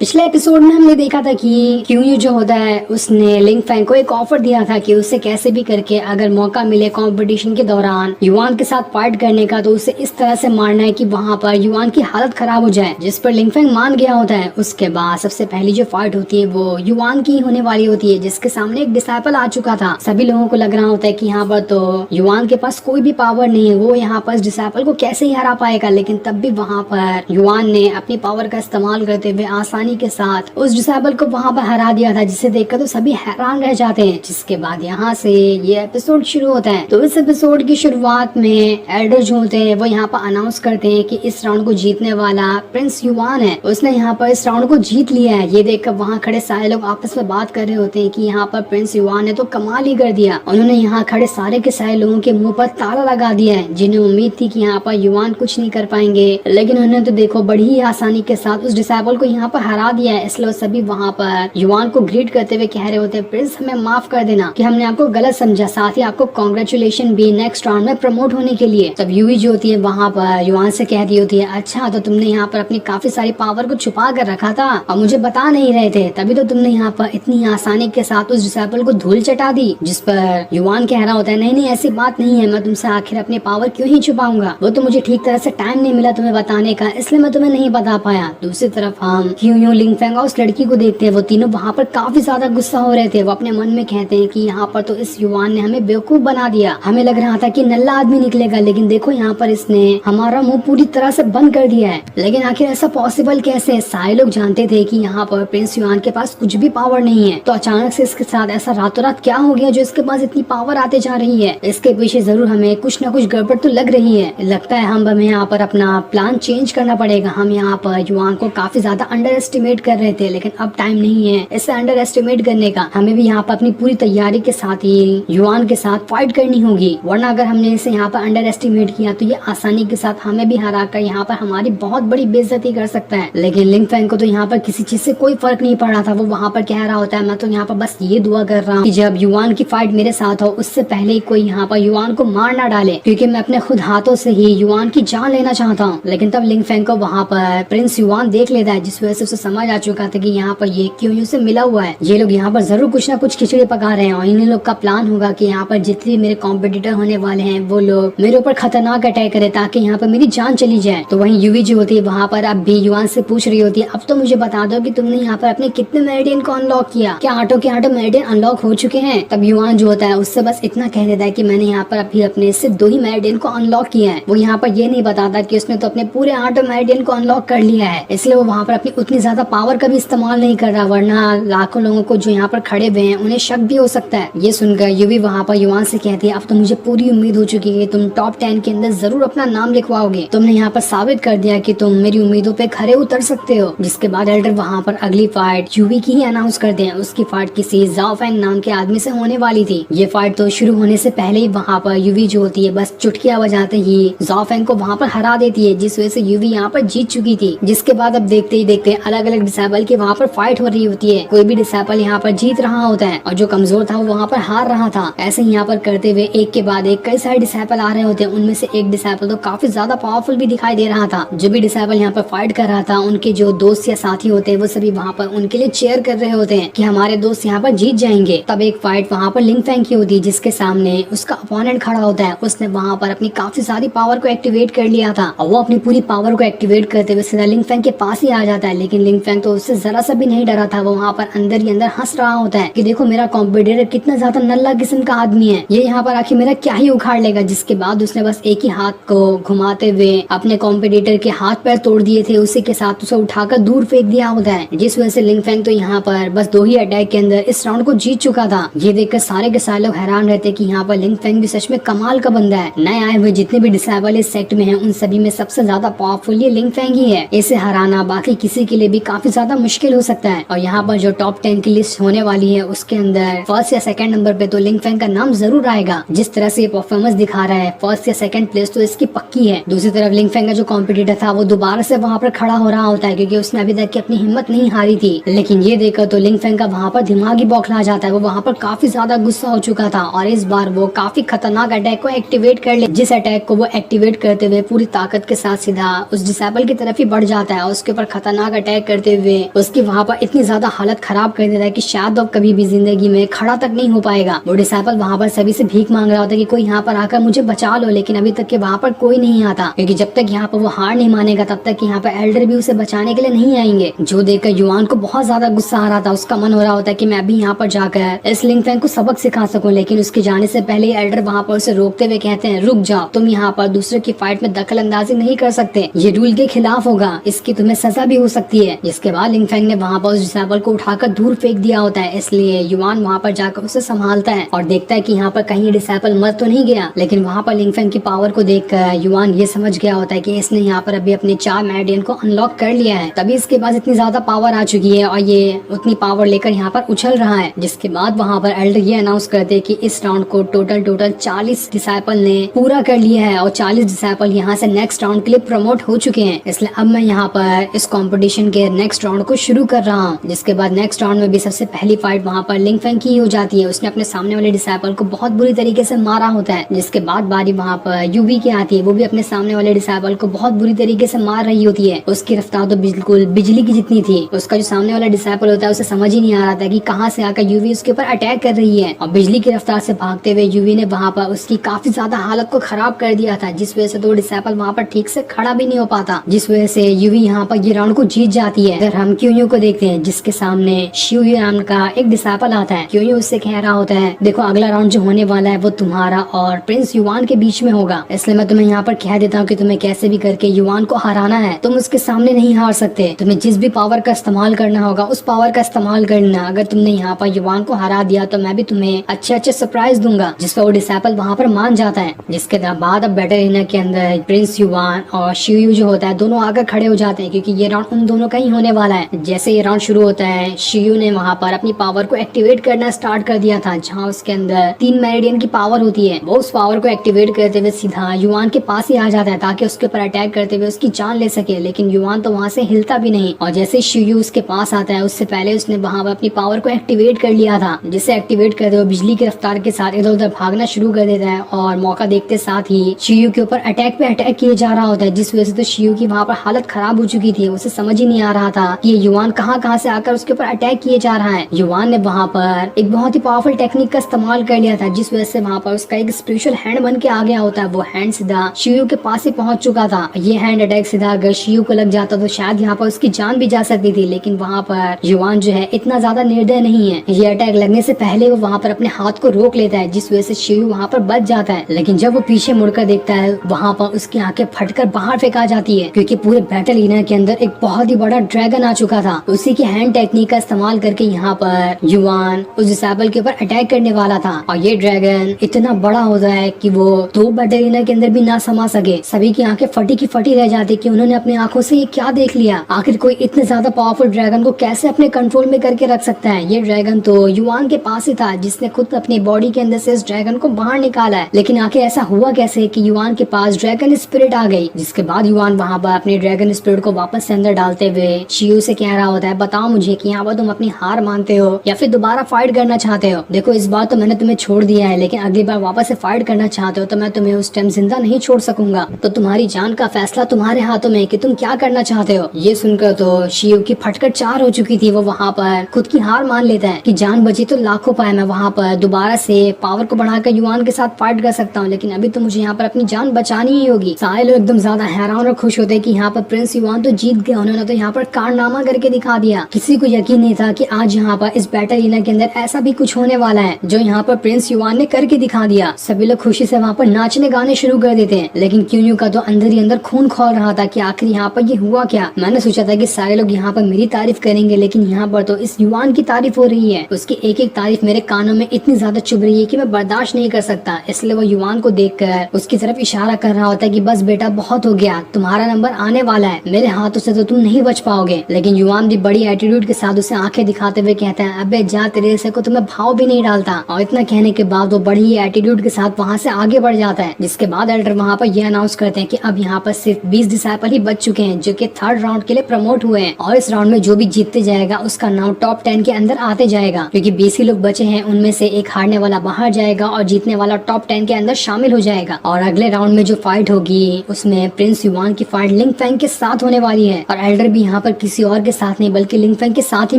पिछले एपिसोड में हमने देखा था कि क्यूयू जो होता है उसने लिंग फैंग को एक ऑफर दिया था कि उसे कैसे भी करके अगर मौका मिले कंपटीशन के दौरान युआन के साथ फाइट करने का तो उसे इस तरह से मारना है कि वहां पर युआन की हालत खराब हो जाए, जिस पर लिंग फैंग मान गया होता है। उसके बाद सबसे पहली जो फाइट होती है वो युआन की होने वाली होती है, जिसके सामने एक डिसाइपल आ चुका था। सभी लोगों को लग रहा होता है कि यहाँ पर तो युआन के पास कोई भी पावर नहीं है, वो यहाँ पर डिसाइपल को कैसे ही हरा पाएगा। लेकिन तब भी वहाँ पर युआन ने अपनी पावर का इस्तेमाल करते हुए आसानी के साथ उस डिसेबल को वहां पर हरा दिया था, जिसे देखकर तो सभी हैरान रह जाते हैं। जिसके बाद यहाँ से ये एपिसोड शुरू होता है। तो इस एपिसोड की शुरुआत में एल्डर जो होते हैं वो यहाँ पर अनाउंस करते हैं कि इस राउंड को जीतने वाला प्रिंस युआन है, उसने यहाँ पर इस राउंड को जीत लिया है। ये देखकर वहाँ खड़े सारे लोग आपस में बात कर रहे होते हैं कि यहाँ पर प्रिंस युआन ने तो कमाल ही कर दिया। उन्होंने यहाँ खड़े सारे के सारे लोगों के मुंह पर ताला लगा दिया है, जिन्हें उम्मीद थी कि यहाँ पर युआन कुछ नहीं कर पाएंगे, लेकिन उन्होंने तो देखो बड़ी ही आसानी के साथ उस डिसेबल को यहाँ पर हरा दिया है। इसलिए सभी वहाँ पर युआन को ग्रीट करते हुए कह रहे होते हैं, प्रिंस हमें माफ कर देना कि हमने आपको गलत समझा, साथ ही आपको कांग्रेचुलेशन भी नेक्स्ट राउंड में प्रमोट होने के लिए। तब यूवी जो होती है वहाँ पर युआन से कह रही होती है, अच्छा तो तुमने यहाँ पर अपनी काफी सारी पावर को छुपा कर रखा था और मुझे बता नहीं रहे थे, तभी तो तुमने यहाँ पर इतनी आसानी के साथ उस डिसेबल को धूल चटा दी। जिस पर युआन कह रहा होता है, नहीं नहीं ऐसी बात नहीं है, मैं तुमसे आखिर अपनी पावर क्यों ही छुपाऊंगा, वो तो मुझे ठीक तरह से टाइम नहीं मिला तुम्हें बताने का, इसलिए मैं तुम्हें नहीं बता पाया। दूसरी तरफ हम क्यूयू, लिंग फैंग और उस लड़की को देखते हैं, वो तीनों वहाँ पर काफी ज्यादा गुस्सा हो रहे थे। वो अपने मन में कहते हैं कि यहाँ पर तो इस युआन ने हमें बेवकूफ बना दिया, हमें लग रहा था कि नल्ला आदमी निकलेगा, लेकिन देखो यहाँ पर इसने हमारा मुंह पूरी तरह से बंद कर दिया है। लेकिन आखिर ऐसा पॉसिबल कैसे है? सारे लोग जानते थे कि यहाँ पर प्रिंस युआन के पास कुछ भी पावर नहीं है, तो अचानक से इसके साथ ऐसा रातों रात क्या हो गया जो इसके पास इतनी पावर आते जा रही है? इसके पीछे जरूर हमें कुछ न कुछ गड़बड़ तो लग रही है। लगता है हमें यहाँ पर अपना प्लान चेंज करना पड़ेगा। हम यहाँ पर युआन को काफी ज्यादा अंडर एस्टिमेट कर रहे थे, लेकिन अब टाइम नहीं है इसे अंडर एस्टिमेट करने का। हमें भी यहाँ पर अपनी पूरी तैयारी के साथ ही युआन के साथ फाइट करनी होगी, वरना अगर हमने इसे यहाँ पर अंडर एस्टिमेट किया तो ये आसानी के साथ हमें भी हरा कर यहाँ पर हमारी बहुत बड़ी बेइज्जती कर सकता है। लेकिन लिंग फैंग को तो यहाँ पर किसी चीज से कोई फर्क नहीं पड़ रहा था। वो वहाँ पर कह रहा होता है, मैं तो यहाँ पर बस ये दुआ कर रहा हूँ कि जब युआन की फाइट मेरे साथ हो उससे पहले ही कोई यहाँ पर युआन को मार ना डाले, क्योंकि मैं अपने खुद हाथों से ही युआन की जान लेना चाहता हूँ। लेकिन तब लिंग फैंग को वहाँ पर प्रिंस युआन देख लेता है, जिस वजह से उसे समझ आ चुका था कि यहाँ पर ये क्यूयू से मिला हुआ है, ये लोग यहाँ पर जरूर कुछ ना कुछ खिचड़ी पका रहे हैं और इन लोग का प्लान होगा कि यहाँ पर जितने मेरे कॉम्पिटिटर होने वाले हैं वो लोग मेरे ऊपर खतरनाक अटैक करे ताकि यहाँ पर मेरी जान चली जाए। तो वहीं यूवी जो होती है वहाँ पर अब भी युआन से पूछ रही होती है, अब तो मुझे बता दो कि तुमने यहाँ पर अपने कितने मेरिडियन को अनलॉक किया, क्या आटो के आटो मेरिडियन अनलॉक हो चुके हैं? तब युआन जो होता है उससे बस इतना कह देता है कि मैंने यहाँ पर अभी अपने सिर्फ 2 ही मेरिडियन को अनलॉक किया है। वो यहाँ पर ये नहीं बताता कि उसने तो अपने पूरे आटो मेरिडियन को अनलॉक कर लिया है, इसलिए वो वहाँ पर अपनी उतनी ज्यादा पावर का भी इस्तेमाल नहीं कर रहा, वरना लाखों लोगों को जो यहाँ पर खड़े हुए हैं उन्हें शक भी हो सकता है। ये सुनकर यूवी वहाँ पर युआन से कहती है, अब तो मुझे पूरी उम्मीद हो चुकी है तुम टॉप 10 के अंदर जरूर अपना नाम लिखवाओगे, तुमने यहाँ पर साबित कर दिया कि तुम मेरी उम्मीदों पे खरे उतर सकते हो। जिसके बाद एल्डर वहाँ पर अगली फाइट यूवी की ही अनाउंस करते हैं। उसकी फाइट किसी जाओ फैंग नाम के आदमी से होने वाली थी। ये फाइट तो शुरू होने से पहले ही वहाँ पर यूवी जो होती है बस चुटकियां बजाते ही जाओ फैंग को वहाँ पर हरा देती है, जिस वजह से यूवी यहाँ पर जीत चुकी थी। जिसके बाद अब देखते ही देखते अलग अलग डिसेबल की वहाँ पर फाइट हो रही होती है। कोई भी डिसेबल यहाँ पर जीत रहा होता है और जो कमजोर था वो वहाँ पर हार रहा था। ऐसे ही यहाँ पर करते हुए एक के बाद एक कई सारे डिसेबल आ रहे होते हैं। उनमें से एक डिसेबल तो काफी ज्यादा पावरफुल भी दिखाई दे रहा था। जो भी डिसेबल यहाँ पर फाइट कर रहा था उनके जो दोस्त या साथी होते हैं वो सभी वहाँ पर उनके लिए चेयर कर रहे होते हैं कि हमारे दोस्त यहाँ पर जीत जाएंगे। तब एक फाइट वहाँ पर लिंग फैंग की होती है, जिसके सामने उसका अपोनेंट खड़ा होता है। उसने वहाँ पर अपनी काफी सारी पावर को एक्टिवेट कर लिया था और वो अपनी पूरी पावर को एक्टिवेट करते हुए सीधा लिंग फैंग के पास ही आ जाता है। लेकिन लिंग फैंग तो उससे जरा सा भी नहीं डरा था। वो वहाँ पर अंदर ही अंदर हंस रहा होता है कि देखो मेरा कॉम्पिटिटर कितना ज्यादा नल्ला किस्म का आदमी है, ये यहाँ पर आखिर मेरा क्या ही उखाड़ लेगा। जिसके बाद उसने बस एक ही हाथ को घुमाते हुए अपने कॉम्पिटिटर के हाथ पैर तोड़ दिए थे, उसी के साथ उसे उठाकर दूर फेंक दिया होता है। जिस वजह से लिंग फैंग तो यहाँ पर बस 2 ही अटैक के अंदर इस राउंड को जीत चुका था। ये देखकर सारे के सारे लोग हैरान रहते कि यहाँ पर लिंग फैंग भी सच में कमाल का बंदा है। नए आए हुए जितने भी डिसेबल इस सेट में है उन सभी में सबसे ज्यादा पावरफुल ये लिंग फैंग ही है। इसे हराना बाकी किसी के लिए भी काफी ज्यादा मुश्किल हो सकता है। और यहाँ पर जो टॉप 10 की लिस्ट होने वाली है उसके अंदर फर्स्ट या सेकंड नंबर पे तो लिंग फैंग का नाम जरूर आएगा। जिस तरह से ये परफॉर्मेंस दिखा रहा है फर्स्ट या सेकंड प्लेस तो इसकी पक्की है। दूसरी तरफ लिंग फैंग का जो कॉम्पिटिटर था वो दोबारा से वहाँ पर खड़ा हो रहा होता है, क्योंकि उसने अभी तक की अपनी हिम्मत नहीं हारी थी। लेकिन ये देखकर तो लिंग फैंग का वहाँ पर दिमाग ही बौखला जाता है। वो वहाँ पर काफी ज्यादा गुस्सा हो चुका था और इस बार वो काफी खतरनाक अटैक को एक्टिवेट कर ले। जिस अटैक को वो एक्टिवेट करते हुए पूरी ताकत के साथ सीधा उस डिसेबल की तरफ ही बढ़ जाता है और उसके ऊपर खतरनाक अटैक करते हुए उसकी वहाँ पर इतनी ज्यादा हालत खराब कर देता है कि शायद अब कभी भी जिंदगी में खड़ा तक नहीं हो पाएगा। वो डिसाइपल वहाँ पर सभी से भीख मांग रहा होता है कि कोई यहाँ पर आकर मुझे बचा लो, लेकिन अभी तक के वहाँ पर कोई नहीं आता, क्योंकि जब तक यहाँ पर वो हार नहीं मानेगा तब तक यहाँ पर एल्डर भी उसे बचाने के लिए नहीं आएंगे। जो देखकर युआन को बहुत ज्यादा गुस्सा आ रहा था। उसका मन हो रहा होता है कि मैं भी यहाँ पर जाकर इस लिंग फैंग को सबक सिखा सकूं, लेकिन उसके जाने से पहले एल्डर वहाँ पर उसे रोकते हुए कहते हैं, रुक जाओ, तुम यहाँ पर दूसरे की फाइट में दखल अंदाजी नहीं कर सकते, ये रूल के खिलाफ होगा, इसकी तुम्हें सजा भी हो सकती है। जिसके बाद लिंग फैंग ने वहाँ पर उस डिसाइपल को उठाकर दूर फेंक दिया होता है। इसलिए युआन वहाँ पर जाकर उसे संभालता है और देखता है कि यहाँ पर कहीं डिसाइपल मर तो नहीं गया। लेकिन वहाँ पर लिंग फैंग की पावर को देखकर युआन ये समझ गया होता है कि इसने यहाँ पर अभी अपने 4 मेरिडियन को अनलॉक कर लिया है, तभी इसके पास इतनी ज्यादा पावर आ चुकी है और ये उतनी पावर लेकर यहाँ पर उछल रहा है। जिसके बाद वहाँ पर एल्डर ये अनाउंस करते हैं कि इस राउंड को टोटल 40 डिसाइपल ने पूरा कर लिया है और 40 डिसाइपल यहाँ से नेक्स्ट राउंड के लिए प्रमोट हो चुके हैं। इसलिए अब मैं यहाँ पर इस कंपटीशन के नेक्स्ट राउंड को शुरू कर रहा हूँ। जिसके बाद नेक्स्ट राउंड में भी सबसे पहली फाइट वहाँ पर लिंग फैंग की हो जाती है। उसने अपने सामने वाले डिसाइपल को बहुत बुरी तरीके से मारा होता है। जिसके बाद बारी वहाँ पर यूवी की आती है। वो भी अपने सामने वाले डिसाइपल को बहुत बुरी तरीके से मार रही होती है। उसकी रफ्तार तो बिल्कुल बिजली की जितनी थी। उसका जो सामने वाला डिसाइपल होता है उसे समझ ही नहीं आ रहा था कि कहाँ से आकर यूवी उसके ऊपर अटैक कर रही है, और बिजली की रफ्तार से भागते हुए यूवी ने वहाँ पर उसकी काफी ज्यादा हालत को खराब कर दिया था, जिस वजह से तो डिसाइपल वहाँ पर ठीक से खड़ा भी नहीं हो पाता, जिस वजह से यूवी यहाँ पर ये राउंड को जीत जाती है। इधर हम क्यूयू को देखते हैं, जिसके सामने शिवयू नाम का एक डिसाइपल आता है। क्यूयू उससे कह रहा होता है, देखो अगला राउंड जो होने वाला है वो तुम्हारा और प्रिंस युआन के बीच में होगा, इसलिए मैं तुम्हें यहाँ पर कह देता हूँ कि तुम्हें कैसे भी करके युआन को हराना है। तुम उसके सामने नहीं हार सकते, तुम्हें जिस भी पावर का इस्तेमाल करना होगा उस पावर का इस्तेमाल करना। अगर तुमने यहाँ पर युआन को हरा दिया तो मैं भी तुम्हें अच्छे अच्छे सरप्राइज दूंगा। जिस पर वो डिसाइपल वहाँ पर मान जाता है। जिसके बाद अब बैटल एरिना के अंदर प्रिंस युआन और शिवयू जो होता है दोनों आकर खड़े हो जाते हैं, क्योंकि ये राउंड उन दोनों का ही होने वाला है। जैसे ये राउंड शुरू होता है, शिवयू ने वहाँ पर अपनी पावर को एक्टिवेट करना स्टार्ट कर दिया था, जहाँ उसके अंदर 3 मेरिडियन की पावर होती है। वो उस पावर को एक्टिवेट करते हुए सीधा युआन के पास ही आ जाता है ताकि उसके ऊपर अटैक करते हुए उसकी जान ले सके, लेकिन युआन तो वहाँ से हिलता भी नहीं। और जैसे शिवयू उसके पास आता है उससे पहले उसने वहाँ पर अपनी पावर को एक्टिवेट कर लिया था, जिसे एक्टिवेट करते हुए बिजली की रफ्तार के साथ इधर उधर भागना शुरू कर देता है और मौका देखते साथ ही शिवयू के ऊपर अटैक पे अटैक किए जा रहा होता है, जिस वजह से तो शिवयू की वहाँ पर हालत खराब हो चुकी थी। उसे समझ ही नहीं आ रहा था कि ये युआन कहाँ से आकर उसके ऊपर अटैक किए जा रहा है। युआन ने वहाँ पर एक बहुत ही पावरफुल टेक्निक का इस्तेमाल कर लिया था, जिस वजह से वहाँ पर उसका एक स्पिरिचुअल हैंड बन के आ गया होता है। वो हैंड सीधा शिवयू के पास ही पहुंच चुका था। ये हैंड अटैक सीधा अगर शिवयू को लग जाता तो शायद यहाँ पर उसकी जान भी जा सकती थी, लेकिन वहाँ पर युआन जो है इतना ज्यादा निर्दय नहीं है। ये अटैक लगने से पहले वो वहाँ पर अपने हाथ को रोक लेता है, जिस वजह से शिवयू वहाँ पर बच जाता है। लेकिन जब वो पीछे मुड़कर देखता है वहाँ पर उसकी आंखें फटकर बाहर फेंका जाती है, क्योंकि पूरे बैटल एरिना के अंदर एक बहुत ही बड़ा ड्रैगन आ चुका था। उसी की हैंड टेक्निक का इस्तेमाल करके यहाँ पर युआन उस डिसाइपल के ऊपर अटैक करने वाला था। और ये ड्रैगन इतना बड़ा होता है कि वो 2 बैटल एरिना के अंदर भी ना समा सके। सभी की आंखें फटी की फटी रह जाती कि उन्होंने अपनी आंखों से ये क्या देख लिया। आखिर कोई इतने ज्यादा पावरफुल ड्रैगन को कैसे अपने कंट्रोल में करके रख सकता है। ये ड्रैगन तो युआन के पास ही था, जिसने खुद अपनी बॉडी के अंदर से इस ड्रैगन को बाहर निकाला है। लेकिन आखिर ऐसा हुआ कैसे कि युआन के पास ड्रैगन स्पिरिट आ गई। जिसके बाद युआन वहाँ पर अपने ड्रैगन स्पिरिट को वापस से अंदर डालते हुए शिवयू से कह रहा होता है, बताओ मुझे कि यहाँ पर तुम अपनी हार मानते हो या फिर दोबारा फाइट करना चाहते हो। देखो इस बार तो मैंने तुम्हें छोड़ दिया है, लेकिन अगली बार वापस से फाइट करना चाहते हो तो मैं तुम्हें उस टाइम जिंदा नहीं छोड़ सकूंगा। तो तुम्हारी जान का फैसला तुम्हारे हाथों में कि तुम क्या करना चाहते हो। ये सुनकर तो शिवयू की फटकर 4 हो चुकी थी। वो वहाँ पर खुद की हार मान लेता है कि जान बची तो लाखों पाए, मैं वहाँ पर दोबारा से पावर को बढ़ाकर युआन के साथ फाइट कर सकता हूँ, लेकिन अभी तो मुझे यहाँ पर अपनी जान बचानी ही होगी। सारे लोग एकदम ज्यादा हैरान और खुश होते हैं कि यहाँ पर प्रिंस युआन तो जीत गया। उन्होंने तो यहाँ पर कारनामा करके दिखा दिया। किसी को यकीन नहीं था कि आज यहाँ पर इस बैटल एरिना के अंदर ऐसा भी कुछ होने वाला है जो यहाँ पर प्रिंस युआन ने करके दिखा दिया। सभी लोग खुशी से वहाँ पर नाचने गाने शुरू कर देते हैं, लेकिन क्यूयू का तो अंदर ही अंदर खून खौल रहा था कि आखिर यहाँ पर ये हुआ क्या। मैंने सोचा था कि सारे लोग यहाँ पर मेरी तारीफ करेंगे, लेकिन यहाँ पर तो इस युआन की तारीफ हो रही है। उसकी एक एक तारीफ मेरे कानों में इतनी ज्यादा चुभ रही है कि मैं बर्दाश्त नहीं कर सकता। इसलिए वो युआन को देखकर उसकी तरफ इशारा कर रहा होता है कि बस बेटा बहुत हो गया, तुम्हारा नंबर आने वाला है, मेरे हाथों से तो तुम नहीं बच पाओगे। लेकिन युआन भी बड़ी एटीट्यूड के साथ उसे आंखें दिखाते हुए कहता है, अबे जा, तेरे से को तुम्हें भाव भी नहीं डालता। और इतना कहने के बाद वो बड़ी ही एटीट्यूड के साथ वहाँ से आगे बढ़ जाता है। जिसके बाद एल्डर वहाँ पर यह अनाउंस करते हैं कि अब यहाँ पर सिर्फ 20 डिसाइपल ही बच चुके हैं जो कि 3rd राउंड के लिए प्रमोट हुए हैं, और इस राउंड में जो भी जीतते जाएगा उसका नाम टॉप 10 के अंदर आते जाएगा, क्योंकि 20 ही लोग बचे हैं। उनमें से एक हारने वाला बाहर जाएगा और जीतने वाला टॉप 10 के अंदर शामिल हो जाएगा। और अगले राउंड में जो फाइट होगी उसमें प्रिंस युआन की फाइट लिंग फैंग के साथ होने वाली है। और एल्डर भी यहाँ यहाँ पर किसी और के साथ नहीं बल्कि लिंग फेंग के साथ ही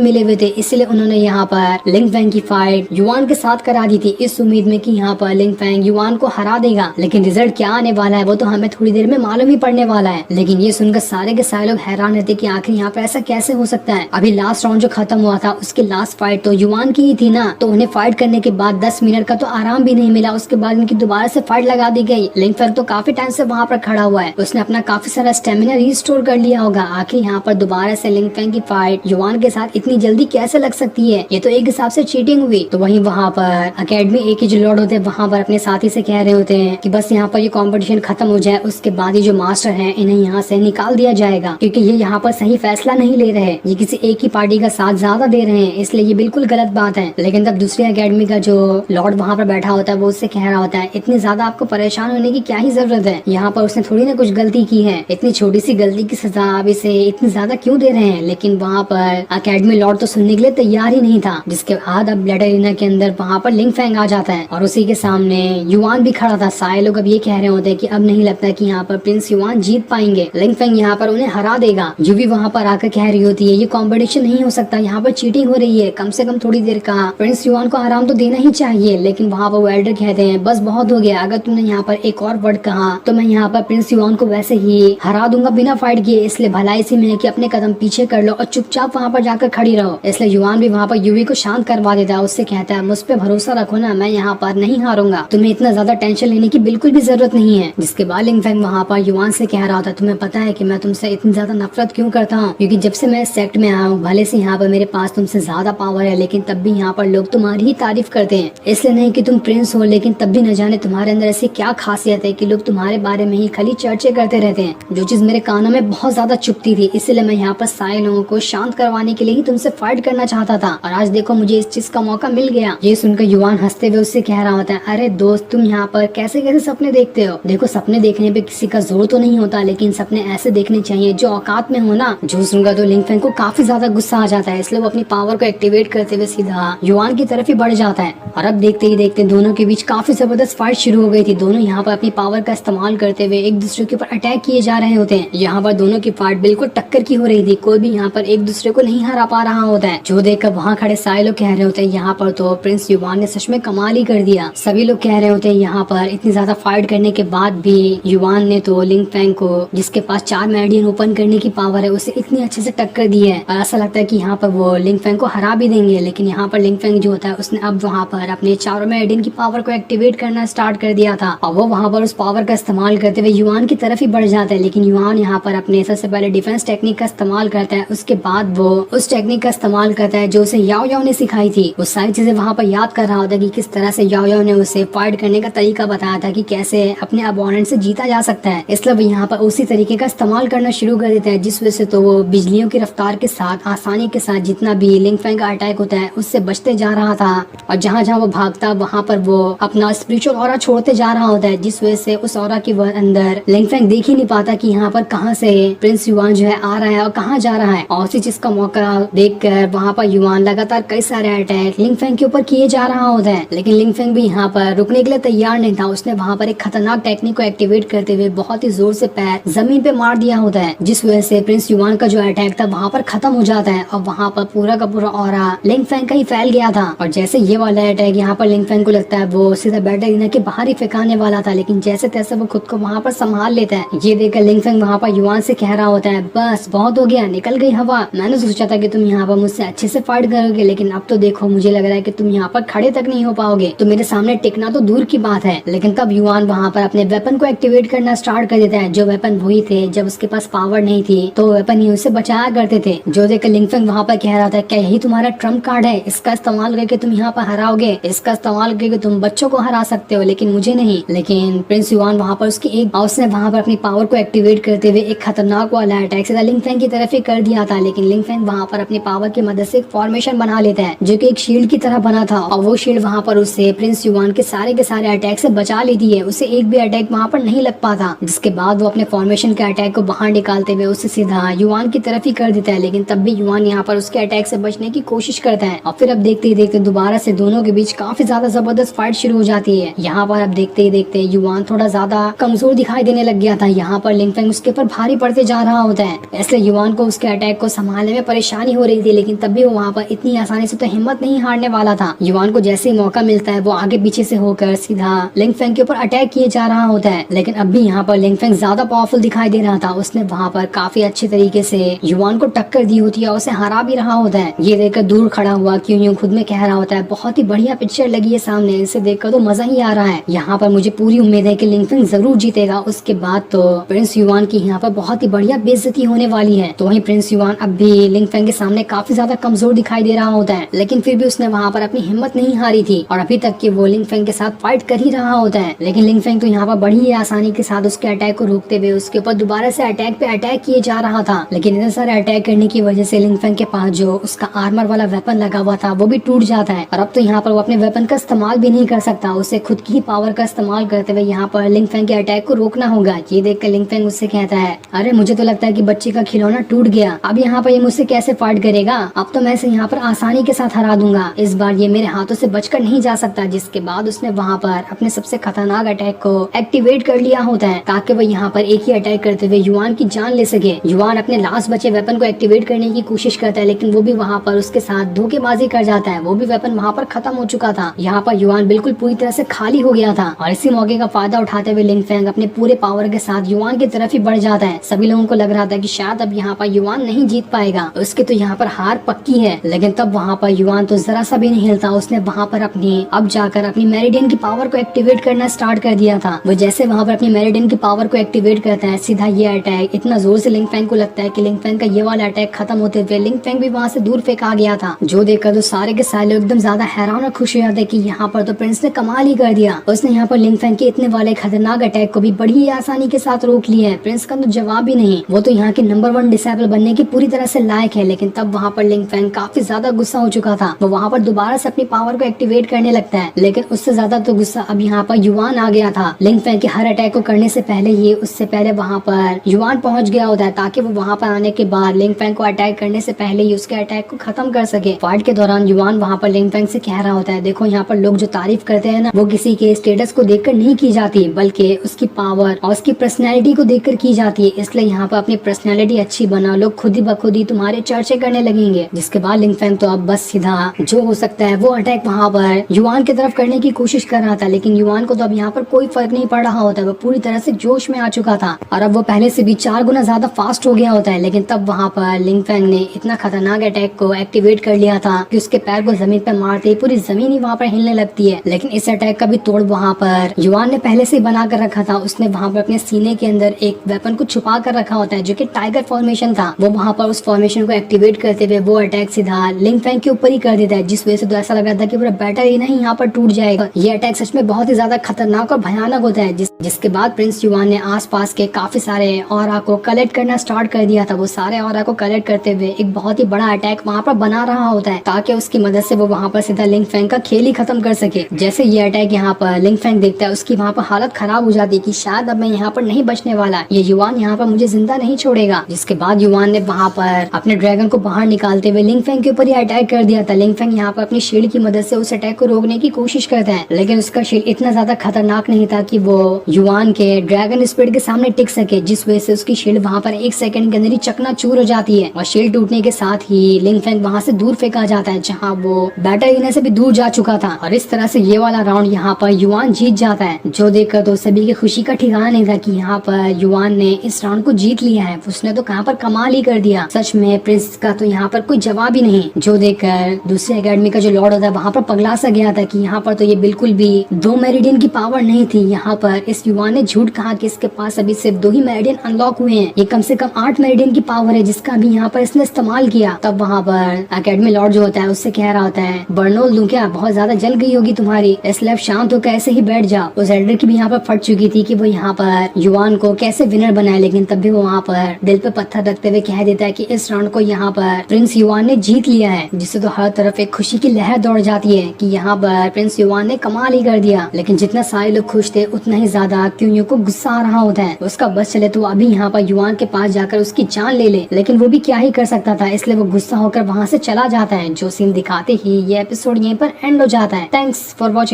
मिले हुए थे, इसलिए उन्होंने यहाँ पर लिंग फेंग की फाइट युआन के साथ करा दी थी, इस उम्मीद में कि यहाँ पर लिंग फेंग युआन को हरा देगा। लेकिन रिजल्ट क्या आने वाला है वो तो हमें थोड़ी देर में मालूम ही पड़ने वाला है। लेकिन ये सुनकर सारे के सारे लोग हैरान रहते कि आखिर यहाँ पर ऐसा कैसे हो सकता है। अभी लास्ट राउंड जो खत्म हुआ था उसकी लास्ट फाइट तो युआन की ही थी ना, तो उन्हें फाइट करने के बाद 10 मिनट का तो आराम भी नहीं मिला। उसके बाद इनकी दोबारा से फाइट लगा दी गई। लिंग फेंग तो काफी टाइम से वहाँ पर खड़ा हुआ है, उसने अपना काफी सारा स्टेमिना रिस्टोर कर लिया होगा। आखिर यहाँ पर दोबारा से लिंग फेंग की फाइट युआन के साथ इतनी जल्दी कैसे लग सकती है, ये तो एक हिसाब से चीटिंग हुई। तो वहीं वहाँ पर अकेडमी एक ही जो लॉर्ड होते हैं वहाँ पर अपने साथी से कह रहे होते हैं कि बस यहाँ पर ये कंपटीशन खत्म हो जाए, उसके बाद ये जो मास्टर हैं इन्हें यहाँ से निकाल दिया जाएगा, क्योंकि ये यहाँ पर सही फैसला नहीं ले रहे, ये किसी एक ही पार्टी का साथ ज्यादा दे रहे हैं, इसलिए ये बिल्कुल गलत बात है। लेकिन तब दूसरी अकेडमी का जो लॉर्ड वहाँ पर बैठा होता है वो उससे कह रहा होता है इतनी ज्यादा आपको परेशान होने की क्या ही जरूरत है, यहाँ पर उसने थोड़ी ना कुछ गलती की है, इतनी छोटी सी गलती की सजा आप इसे इतनी ज्यादा क्यों दे रहे हैं। लेकिन वहाँ पर अकेडमी लॉर्ड तो सुनने के लिए तैयार ही नहीं था, जिसके बाद अब ब्लड एरिना के अंदर वहाँ पर लिंग फेंग आ जाता है और उसी के सामने युआन भी खड़ा था। सारे लोग अब ये कह रहे होते हैं कि अब नहीं लगता कि यहाँ पर प्रिंस युआन जीत पाएंगे, लिंग फेंग यहाँ पर उन्हें हरा देगा। यूवी वहाँ पर आकर कह रही होती है ये कॉम्पिटिशन नहीं हो सकता, यहाँ पर चीटिंग हो रही है, कम से कम थोड़ी देर का प्रिंस युआन को आराम तो देना ही चाहिए। लेकिन वहाँ पर वो एल्डर कहते हैं बस बहुत हो गया, अगर तुमने यहाँ पर एक और वर्ड कहा तो मैं यहाँ पर प्रिंस युआन को वैसे ही हरा दूंगा बिना फाइट किए, इसलिए भलाई इसी में है कि अपने कदम पीछे कर लो और चुपचाप वहाँ पर जाकर खड़ी रहो। इसलिए युआन भी वहाँ पर यूवी को शांत करवा देता है, उससे कहता है मुझ पे भरोसा रखो ना, मैं यहाँ पर नहीं हारूंगा, तुम्हें इतना ज्यादा टेंशन लेने की बिल्कुल भी जरूरत नहीं है। जिसके बाद लिंग फेंग वहाँ पर युआन से कह रहा था तुम्हें पता है कि मैं तुमसे इतनी ज्यादा नफरत क्यों करता हूँ, क्योंकि जब से मैं इस सेक्ट में आया हूँ भले से यहाँ पर मेरे पास तुमसे ज्यादा पावर है, लेकिन तब भी यहाँ पर लोग तुम्हारी ही तारीफ करते हैं, इसलिए नहीं कि तुम प्रिंस हो, लेकिन तब भी न जाने तुम्हारे अंदर ऐसी क्या खासियत है कि लोग तुम्हारे बारे में ही खाली चर्चे करते रहते हैं, जो चीज मेरे कानों में बहुत ज्यादा चुभती थी, इसलिए मैं यहाँ पर सारे लोगों को शांत करवाने के लिए ही तुमसे फाइट करना चाहता था और आज देखो मुझे इस चीज का मौका मिल गया। ये सुनकर युआन हंसते हुए उससे कह रहा होता है अरे दोस्त तुम यहाँ पर कैसे कैसे सपने देखते हो, देखो सपने देखने पे किसी का जोर तो नहीं होता, लेकिन सपने ऐसे देखने चाहिए जो औकात में हो ना। जो सुनकर तो लिंग फेंग को काफी ज्यादा गुस्सा आ जाता है, इसलिए वो अपनी पावर को एक्टिवेट करते हुए सीधा युआन की तरफ ही बढ़ जाता है और अब देखते ही देखते दोनों के बीच काफी जबरदस्त फाइट शुरू हो गई थी। दोनों यहाँ पर अपनी पावर का इस्तेमाल करते हुए एक दूसरे के ऊपर अटैक किए जा रहे होते हैं। यहाँ पर दोनों की फाइट बिल्कुल टक्कर की हो रही थी, कोई भी यहाँ पर एक दूसरे को नहीं हरा पा रहा होता है। जो देखकर वहाँ खड़े सारे लोग कह रहे होते हैं यहाँ पर तो प्रिंस युआन ने सच में कमाल ही कर दिया। सभी लोग कह रहे होते हैं यहाँ पर इतनी ज्यादा फाइट करने के बाद भी युआन ने तो लिंग फेंग को, जिसके पास 4 मेरिडियन ओपन करने की पावर है, उसे इतनी अच्छे से टक्कर दी है और ऐसा लगता है कि यहाँ पर वो लिंग फेंग को हरा भी देंगे। लेकिन यहाँ पर लिंग फेंग जो होता है उसने अब वहाँ पर अपने 4 मेरिडियन की पावर को एक्टिवेट करना स्टार्ट कर दिया था और वो वहाँ पर उस पावर का इस्तेमाल करते हुए युआन की तरफ ही बढ़ जाता है। लेकिन युआन यहाँ पर अपने सबसे पहले डिफेंस टेक्निक का इस्तेमाल करता है, उसके बाद वो उस टेक्निक का इस्तेमाल करता है जो उसे याओ याओ ने सिखाई थी। वो सारी चीजें वहाँ पर याद कर रहा होता है कि किस तरह से याओ याओ ने उसे फाइट करने का तरीका बताया था कि कैसे अपने अपोनेंट से जीता जा सकता है, इसलिए वो यहाँ पर उसी तरीके का इस्तेमाल करना शुरू कर देता है, जिस वजह से तो वो बिजलियों की रफ्तार के साथ आसानी के साथ जितना भी लिंग फेंग का अटैक होता है उससे बचते जा रहा था और जहाँ जहाँ वो भागता वहाँ पर वो अपना स्पिरिचुअल ऑरा छोड़ते जा रहा होता है, जिस वजह से उस ऑरा के अंदर लिंग फेंग देख ही नहीं पाता कि यहाँ पर कहाँ से प्रिंस युआन जो है आ रहा है और कहाँ जा रहा है। और उसी चीज का मौका देखकर वहाँ पर युआन लगातार कई सारे अटैक लिंग फेंग के ऊपर किए जा रहा होता है, लेकिन लिंग फेंग भी यहाँ पर रुकने के लिए तैयार नहीं था। उसने वहाँ पर एक खतरनाक टेक्निक को एक्टिवेट करते हुए बहुत ही जोर से पैर जमीन पे मार दिया होता है, जिस वजह से प्रिंस युआन का जो अटैक था वहाँ पर खत्म हो जाता है और वहाँ पर पूरा का पूरा ऑरा लिंग फेंग का ही फैल गया था। और जैसे ये वाला अटैक यहाँ पर लिंग फेंग को लगता है वो सीधा बैटल एरिना के बाहर ही फेंकाने वाला था, लेकिन जैसे तैसे वो खुद को वहाँ पर संभाल लेता है। ये देखकर लिंग फेंग वहाँ पर युआन से कह रहा होता है बस बहुत हो गया, निकल गई हवा, मैंने सोचा था कि तुम यहाँ पर मुझसे अच्छे से फाइट करोगे, लेकिन अब तो देखो मुझे लग रहा है कि तुम यहाँ पर खड़े तक नहीं हो पाओगे, तो मेरे सामने टिकना तो दूर की बात है। लेकिन तब युआन वहाँ पर अपने वेपन को एक्टिवेट करना स्टार्ट कर देता है, जो वेपन वही थे जब उसके पास पावर नहीं थी तो वेपन ही उसे बचाया करते थे। जो देखकर लिंग फेंग वहाँ पर कह रहा था क्या यही तुम्हारा ट्रम्प कार्ड है, इसका इस्तेमाल करके तुम यहाँ पर हराओगे, इसका इस्तेमाल करके तुम बच्चों को हरा सकते हो लेकिन मुझे नहीं। लेकिन प्रिंस युआन वहाँ पर उसकी एक उसने वहाँ पर अपनी पावर को एक्टिवेट करते हुए एक खतरनाक वाला अटैक सीधा लिंग फेंग की तरफ ही कर दिया था, लेकिन लिंग फेंग वहाँ पर अपनी पावर की मदद से एक फॉर्मेशन बना लेता है जो कि एक शील्ड की तरह बना था और वो शील्ड वहाँ पर उससे प्रिंस युआन के सारे अटैक से बचा लेती है, उसे एक भी अटैक वहाँ पर नहीं लग पाता। जिसके बाद वो अपने फॉर्मेशन के अटैक को बाहर निकालते हुए उसे सीधा युआन की तरफ ही कर देता है, लेकिन तब भी युआन यहाँ पर उसके अटैक से बचने की कोशिश करता है और फिर अब देखते ही देखते दोबारा से दोनों के बीच काफी ज्यादा जबरदस्त फाइट शुरू हो जाती है। यहाँ पर अब देखते ही देखते युआन थोड़ा ज्यादा कमजोर दिखाई देने लग गया था, यहाँ पर लिंग फेंग उसके ऊपर भारी पड़ते जा रहा होता है, इसलिए युवान को उसके अटैक को संभालने में परेशानी हो रही थी, लेकिन तब भी वो वहाँ पर इतनी आसानी से तो हिम्मत नहीं हारने वाला था। युवान को जैसे ही मौका मिलता है वो आगे पीछे से होकर सीधा लिंग फेंग के ऊपर अटैक किए जा रहा होता है, लेकिन अब भी यहाँ पर लिंग फेंग ज्यादा पावरफुल दिखाई दे रहा था। उसने वहाँ पर काफी अच्छे तरीके से युवान को टक्कर दी होती है और उसे हरा भी रहा होता है। ये देखकर दूर खड़ा हुआ क्यों खुद में कह रहा होता है, बहुत ही बढ़िया पिक्चर लगी है सामने, इसे देखकर तो मजा ही आ रहा है। यहाँ पर मुझे पूरी उम्मीद है कि लिंग फेंग जरूर जीतेगा। उसके बाद तो प्रिंस युवान की यहाँ पर बहुत ही बढ़िया बेइज्जती होने वाली है। तो वहीं प्रिंस युवान अब भी लिंग फेंग के सामने काफी ज्यादा कमजोर दिखाई दे रहा होता है, लेकिन फिर भी उसने वहाँ पर अपनी हिम्मत नहीं हारी थी और अभी तक कि वो लिंग फेंग के साथ फाइट कर ही रहा होता है। लेकिन लिंग फेंग तो यहाँ पर बड़ी ही आसानी के साथ उसके अटैक को रोकते हुए उसके ऊपर दोबारा से अटैक पे अटैक किए जा रहा था। लेकिन इतने सारे अटैक करने की वजह से लिंग फेंग के पास जो उसका आर्मर वाला वेपन लगा हुआ था वो भी टूट जाता है और अब तो यहाँ पर वो अपने वेपन का इस्तेमाल भी नहीं कर सकता। उसे खुद की पावर का इस्तेमाल करते हुए यहाँ पर लिंग फेंग के अटैक को रोकना होगा। ये देखकर लिंग फेंग उससे कहता है, अरे मुझे तो लगता है कि बच्चे का खिलौना टूट गया, अब यहाँ पर ये मुझसे कैसे फाइट करेगा, अब तो मैं इसे यहाँ पर आसानी के साथ हरा दूंगा, इस बार ये मेरे हाथों से बचकर नहीं जा सकता। जिसके बाद उसने वहाँ पर अपने सबसे खतरनाक अटैक को एक्टिवेट कर लिया होता है ताकि वो यहाँ पर एक ही अटैक करते हुए युवान की जान ले सके। युवान अपने लास्ट बचे वेपन को एक्टिवेट करने की कोशिश करता है, लेकिन वो भी वहाँ पर उसके साथ धोखेबाजी कर जाता है। वो भी वेपन वहाँ पर खत्म हो चुका था। यहाँ पर युवान बिल्कुल पूरी तरह से खाली हो गया था और इसी मौके का फायदा उठाते हुए लिंग फेंग अपने पूरे पावर के साथ युवान की तरफ ही बढ़ जाता है। सभी लोगों को लग रहा था कि शायद अब यहाँ पर युवान नहीं जीत पाएगा, उसकी तो यहाँ पर हार पक्की है। लेकिन तब वहाँ पर युवान तो जरा सा भी नहीं हिलता। उसने वहाँ पर अब जाकर अपनी मेरिडियन की पावर को एक्टिवेट करना स्टार्ट कर दिया था। वो जैसे वहाँ पर अपनी मेरिडियन की पावर को एक्टिवेट करता है, सीधा ये अटैक इतना जोर से लिंग फेंग को लगता है कि लिंग फेंग का ये वाला अटैक खत्म होते हुए लिंग फेंग भी वहाँ से दूर फेंका गया था। जो देखकर तो सारे के सारे लोग एकदम ज्यादा हैरान और खुश हो जाते कि यहाँ पर तो प्रिंस ने कमाल ही कर दिया। उसने यहाँ पर लिंग फेंग के इतने वाले खतरनाक अटैक को भी बड़ी ही आसानी के साथ रोक लिया है। प्रिंस का तो जवाब ही नहीं, वो तो यहाँ के नंबर 1 डिसेबल बनने की पूरी तरह से लायक है। लेकिन तब वहाँ पर लिंग फेंग काफी ज्यादा गुस्सा हो चुका था। वो वहाँ पर दोबारा से अपनी पावर को एक्टिवेट करने लगता है, लेकिन उससे ज्यादा तो गुस्सा अब यहाँ पर युवान आ गया था। लिंग फेंग के हर अटैक को करने से पहले ही उससे पहले वहाँ पर युवान पहुंच गया होता है ताकि वो वहाँ पर आने के बाद लिंग फेंग को अटैक करने से पहले ही उसके अटैक को खत्म कर सके। फाइट के दौरान युवान वहाँ पर लिंग फेंग से कह रहा होता है, देखो यहाँ पर लोग जो तारीफ करते हैं ना, वो किसी के स्टेटस को देखकर नहीं की जाती, बल्कि उसकी पावर और उसकी पर्सनैलिटी को देखकर की जाती है। इसलिए यहाँ पर अपनी पर्सनैलिटी अच्छी बना, लोग खुद ही बखुद ही तुम्हारे चर्चे करने लगेंगे। जिसके बाद लिंग फेंग तो अब बस सीधा जो हो सकता है वो अटैक वहाँ पर युवान की तरफ करने की कोशिश कर रहा था, लेकिन युवान को तो अब यहाँ पर कोई फर्क नहीं पड़ रहा होता है। वो पूरी तरह से जोश में आ चुका था और अब वो पहले से भी 4 गुना ज्यादा फास्ट हो गया होता है। लेकिन तब वहाँ पर लिंग फेंग ने इतना खतरनाक अटैक को एक्टिवेट कर लिया था कि उसके पैर को जमीन पे मारते ही पूरी जमीन ही वहाँ पर हिलने लगती है। लेकिन इस अटैक का भी तोड़ वहाँ पर युवान ने पहले से ही बना कर रखा था। उसने वहाँ पर अपने सीने के अंदर एक वेपन को छुपा कर रखा होता है जो कि टाइगर फॉर्मेशन था। वो वहाँ पर उस फॉर्मेशन को एक्टिवेट करते हुए वो अटैक सीधा लिंग फेंग के ऊपर ही कर देता है, जिस वजह से तो ऐसा लग रहा था कि पूरा बैटर ही नहीं यहाँ पर टूट जाएगा। ये अटैक सच में बहुत ही ज्यादा खतरनाक और भयानक होता है। जिसके बाद प्रिंस युवान ने आसपास के काफी सारे ऑरा को कलेक्ट करना स्टार्ट कर दिया था। वो सारे ऑरा को कलेक्ट करते हुए एक बहुत ही बड़ा अटैक वहाँ पर बना रहा होता है ताकि उसकी मदद से वो वहाँ पर सीधा लिंग फेंग का खेल ही खत्म कर सके। जैसे ये अटैक यहाँ पर लिंग फेंग देखता है, उसकी वहाँ पर हालत खराब हो जाती है कि शायद अब मैं यहाँ पर नहीं बचने वाला, ये युवान यहाँ पर मुझे जिंदा नहीं छोड़ेगा। जिसके बाद युवान ने वहाँ पर अपने ड्रैगन को बाहर निकालते हुए लिंग फेंग के ऊपर ही अटैक कर दिया था। लिंग फेंग यहाँ पर अपनी शील्ड की मदद से उस अटैक को रोकने की कोशिश करता है, लेकिन उसका शील्ड इतना ज्यादा खतरनाक नहीं था कि वो युवान के ड्रैगन स्पीड के सामने टिक सके, जिस वजह से उसकी शील्ड वहाँ पर 1 सेकंड के अंदर ही चकनाचूर हो जाती है और शील्ड टूटने के साथ ही लिंग फेंग वहाँ से दूर फेंका जाता है जहाँ वो बैटर लेने से भी दूर जा चुका था। और इस तरह से ये वाला राउंड यहाँ पर युवान जीत जाता है, जो देखकर तो सभी की खुशी का ठिकाना नहीं था कि यहाँ पर युवान ने इस राउंड को जीत लिया है। उसने तो कहाँ पर कमाल ही कर दिया, सच में प्रिंस का तो यहाँ पर कोई जवाब ही नहीं। जो देखकर दूसरे एकेडमी का जो लॉर्ड होता है वहाँ पर पगला सा गया था कि यहाँ पर तो ये बिल्कुल भी 2 मेरिडियन की पावर नहीं थी। यहाँ पर इस युवान ने झूठ कहा कि इसके पास अभी सिर्फ 2 ही मेरिडियन अनलॉक हुए हैं, ये कम से कम 8 मेरिडियन की पावर है जिसका भी यहाँ पर इसने इस्तेमाल किया। तब वहाँ पर एकेडमी लॉर्ड जो होता है उससे कह रहा होता है, बर्नोल दूं क्या, बहुत ज्यादा जल गई होगी तुम्हारी, इसलिए अब शांत होकर ऐसे ही बैठ जाओ। उस एल्डर की भी यहाँ पर फट चुकी थी कि वो यहाँ पर युवान को कैसे विनर बनाए, लेकिन तब भी वो वहाँ पर दिल पे पत्थर रखते हुए कह देता है कि इस राउंड को यहाँ पर प्रिंस युवान ने जीत लिया है, जिससे तो हर तरफ एक खुशी की लहर दौड़ जाती है कि यहाँ पर प्रिंस युवान ने कमाल ही कर दिया। लेकिन जितना सारे लोग खुश थे उतना ही ज्यादा क्यों को गुस्सा आ रहा होता है। उसका बस चले तो अभी यहाँ पर युवान के पास जाकर उसकी जान ले ले, लेकिन वो भी क्या ही कर सकता था, इसलिए वो गुस्सा होकर वहाँ से चला जाता है। जो सीन दिखाते ही ये एपिसोड यहीं पर एंड हो जाता है। Thanks for watching.